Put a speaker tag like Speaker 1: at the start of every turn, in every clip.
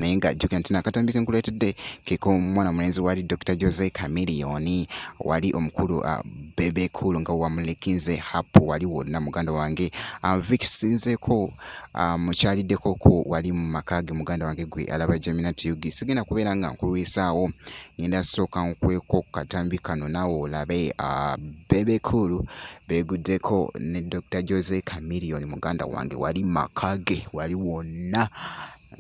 Speaker 1: Nenga jukentina katambike nkuletedde keko mwana mulenzi wali Dr. Jose Chameleone wali omukulu Bebe Cool nga wamulekinze hapo wali wonna muganda wange vikisinzeko mukyaliddeko ko wali mu makage muganda wange gwe alaba Nutty sigenda kubeera nga nkulwisaawo ngenda sooka nkweko katambi kano naawe olabe Bebe Cool begudeko ne Dr. Jose Chameleone muganda wange wali makage wali wonna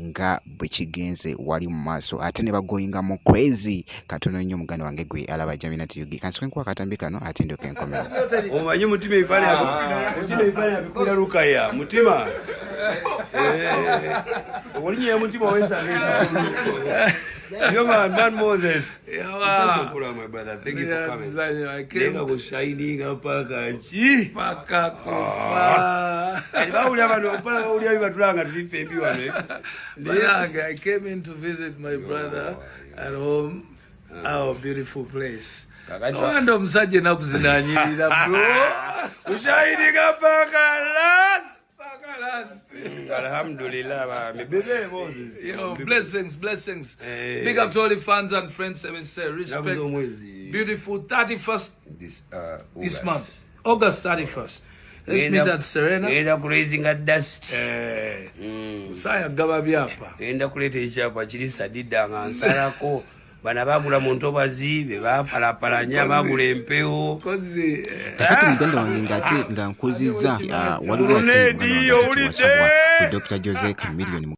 Speaker 1: nga bwekigenze wali mu maaso ate ne bagoyinga mu crazy katono nnyo muganda wange gwe alaba Nutty kansikwe nkuwa katambi kano ate ndoke nkomeza
Speaker 2: omanyi mutima ifale abikula lukaya mutima olinye mutima wesa Yo man Moses.
Speaker 3: Yeah,
Speaker 2: my brother. Thank you for coming. I came to shaininga pakalast.
Speaker 3: I came in to visit my brother at home, our beautiful place. No msaje na kuzinanyirira bro.
Speaker 2: Shaininga pakalast. Alhamdulillah, Bebe Moses.
Speaker 3: Yo, blessings. Big up to all the fans and friends. I say respect. Beautiful 31st this month, August 31st. Let's meet at Serena.
Speaker 2: Enda crazy at dust.
Speaker 3: Saya gababiapa.
Speaker 2: Enda kulete chapa chili sadida ngansarako. Bana bagula muntobazi be bapalapalanya bagula empeo
Speaker 3: kozi
Speaker 1: takati muganda wange ngate nga nkuziza waliwo ati Dr. Jose Chameleone